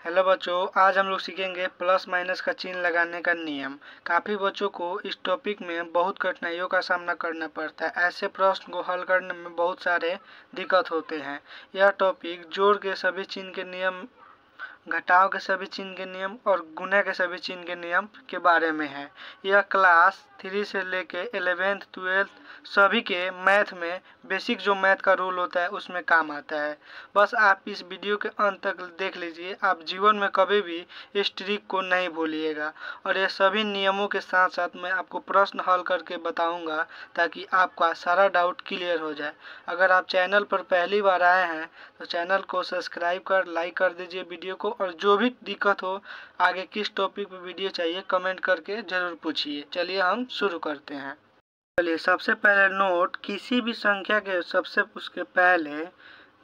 Hello बच्चों, आज हम लोग सीखेंगे प्लस माइनस का चिन्ह लगाने का नियम। काफ़ी बच्चों को इस टॉपिक में बहुत कठिनाइयों का सामना करना पड़ता है। ऐसे प्रश्न को हल करने में बहुत सारे दिक्कत होते हैं। यह टॉपिक जोड़ के सभी चिन्ह के नियम, घटाव के सभी चिन्ह के नियम और गुणा के सभी चिन्ह के नियम के बारे में है। यह क्लास 3 से लेके 11th 12th सभी के मैथ में बेसिक जो मैथ का रूल होता है उसमें काम आता है। बस आप इस वीडियो के अंत तक देख लीजिए, आप जीवन में कभी भी इस ट्रिक को नहीं भूलिएगा। और ये सभी नियमों के साथ साथ मैं आपको प्रश्न हल करके बताऊंगा ताकि आपका सारा डाउट क्लियर हो जाए। अगर आप चैनल पर पहली बार आए हैं तो चैनल को सब्सक्राइब कर लाइक कर दीजिए वीडियो को, और जो भी दिक्कत हो, आगे किस टॉपिक पे वीडियो चाहिए कमेंट करके ज़रूर पूछिए। चलिए हम शुरू करते हैं। चलिए सबसे पहले नोट, किसी भी संख्या के सबसे उसके पहले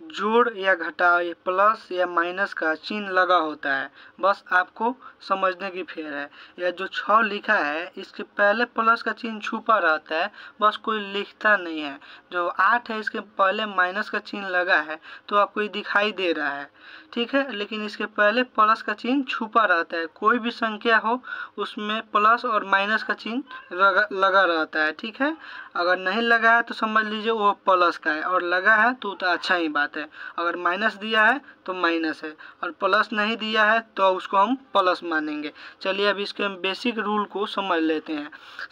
जोड़ या घटाव या प्लस या माइनस का चिन्ह लगा होता है। बस आपको समझने की फेर है। यह जो 6 लिखा है इसके पहले प्लस का चिन्ह छुपा रहता है, बस कोई लिखता नहीं है। जो 8 है इसके पहले माइनस का चिन्ह लगा है तो आपको ये दिखाई दे रहा है, ठीक है, लेकिन इसके पहले प्लस का चिन्ह छुपा रहता है। कोई भी संख्या हो उसमें प्लस और माइनस का चिन्ह लगा रहता है, ठीक है। अगर नहीं लगा है तो समझ लीजिए वो प्लस का है, और लगा है तो अच्छा ही बात है। अगर माइनस दिया है तो माइनस है, और प्लस नहीं दिया है तो उसको हम प्लस मानेंगे। चलिए अब इसके बेसिक रूल को समझ लेते हैं।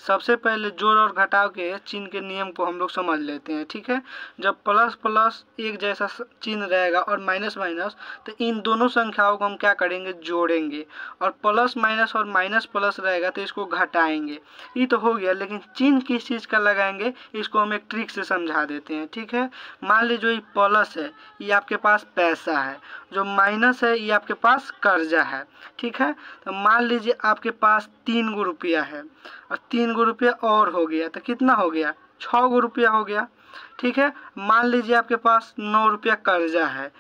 सबसे पहले जोड़ और घटाव के चिन्ह के नियम को हम लोग समझ लेते हैं, ठीक है। जब प्लस प्लस एक जैसा चिन्ह रहेगा और माइनस माइनस, तो इन दोनों संख्याओं को हम क्या करेंगे, जोड़ेंगे। और प्लस माइनस और माइनस प्लस रहेगा तो इसको घटाएंगे। ये तो हो गया, लेकिन चिन्ह किस चीज़ का लगाएंगे इसको हम एक ट्रिक से समझा देते हैं, ठीक है। मान लीजिए ये प्लस है, ये आपके पास पैसा है। जो माइनस है ये आपके पास कर्जा है, ठीक है। तो मान लीजिए आपके पास 3 गो रुपया है, और 3 गो रुपया और हो गया तो कितना हो गया, 6 गो रुपया हो गया, ठीक है। मान लीजिए आपके पास 9 रुपया कर्जा है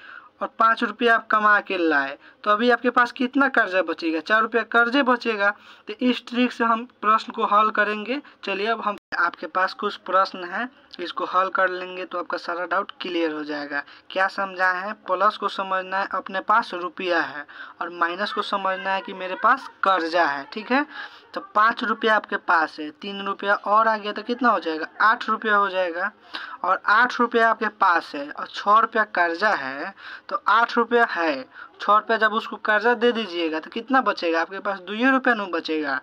और 5 रुपया आप कमा के लाए, तो अभी आपके पास कितना कर्जा बचेगा, 4 रुपया कर्जे बचेगा। तो इस ट्रिक से हम प्रश्न को हल करेंगे। चलिए अब हम आपके पास कुछ प्रश्न है, इसको हल कर लेंगे तो आपका सारा डाउट क्लियर हो जाएगा। क्या समझा है, प्लस को समझना है अपने पास रुपया है, और माइनस को समझना है कि मेरे पास कर्जा है, ठीक है। तो 5 रुपया आपके पास है, 3 रुपया और आ गया तो कितना हो जाएगा, 8 रुपया हो जाएगा। और 8 रुपया आपके पास है और 6 रुपया कर्जा है, तो 8 रुपया है, 6 रुपया जब उसको कर्जा दे दीजिएगा तो कितना बचेगा, आपके पास 2 रुपया नहीं बचेगा।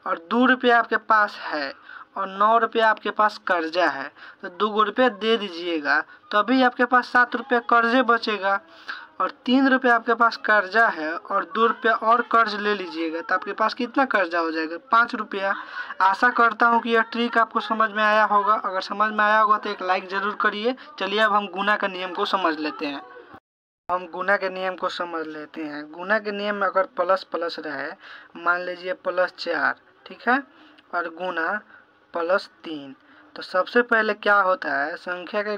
और 2 रुपया आपके पास है और 9 रुपया आपके पास कर्जा है, तो 2 रुपया दे दीजिएगा तो अभी आपके पास 7 रुपया कर्जे बचेगा। और 3 रुपया आपके पास कर्जा है और 2 रुपया और कर्ज ले लीजिएगा तो आपके पास कितना कर्जा हो जाएगा, 5 रुपया। आशा करता हूँ कि यह ट्रिक आपको समझ में आया होगा। अगर समझ में आया होगा तो एक लाइक ज़रूर करिए। चलिए अब हम गुणा का नियम को समझ लेते हैं। हम गुणा के नियम को समझ लेते हैं। गुणा के नियम में अगर प्लस प्लस रहे, मान लीजिए +4, ठीक है, और गुणा +3, तो सबसे पहले क्या होता है, संख्या के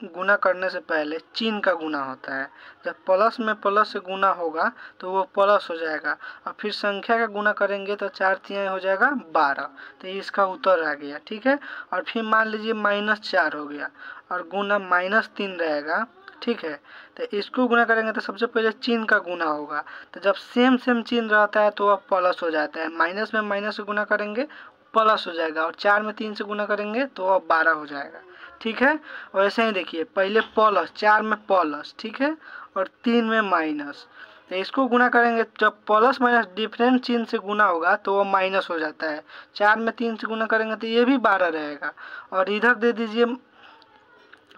गुणा करने से पहले चिन्ह का गुणा होता है। जब प्लस में प्लस से गुणा होगा तो वो प्लस हो जाएगा, और फिर संख्या का गुणा करेंगे तो 4 तिहाई हो जाएगा 12, तो इसका उत्तर आ गया, ठीक है। और फिर मान लीजिए -4 हो गया और गुणा -3 रहेगा, ठीक है। तो इसको गुणा करेंगे तो सबसे पहले चिन्ह का गुणा होगा। तो जब सेम चिन्ह रहता है तो वह प्लस हो जाता है। माइनस में माइनस से गुणा करेंगे प्लस हो जाएगा, और 4 में 3 से गुणा करेंगे तो अब 12 हो जाएगा, ठीक है। और ऐसे ही देखिए, पहले प्लस, 4 में प्लस, ठीक है, और 3 में माइनस। तो इसको गुणा करेंगे, जब प्लस माइनस डिफरेंट चिन्ह से गुणा होगा तो वो माइनस हो जाता है। 4 में 3 से गुणा करेंगे तो ये भी 12 रहेगा। और इधर दे दीजिए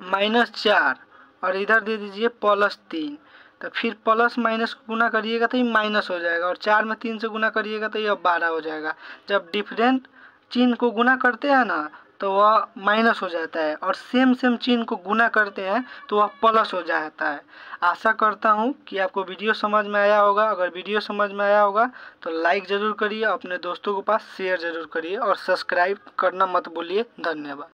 -4 और इधर दे दीजिए +3, तो फिर प्लस माइनस को गुणा करिएगा तो ये माइनस हो जाएगा, और 4 में 3 से गुणा करिएगा तो ये 12 हो जाएगा। जब डिफरेंट चिन्ह को गुणा करते हैं ना तो वह माइनस हो जाता है, और सेम चिन्ह को गुणा करते हैं तो वह प्लस हो जाता है। आशा करता हूँ कि आपको वीडियो समझ में आया होगा। अगर वीडियो समझ में आया होगा तो लाइक ज़रूर करिए, अपने दोस्तों के पास शेयर ज़रूर करिए, और सब्सक्राइब करना मत भूलिए। धन्यवाद।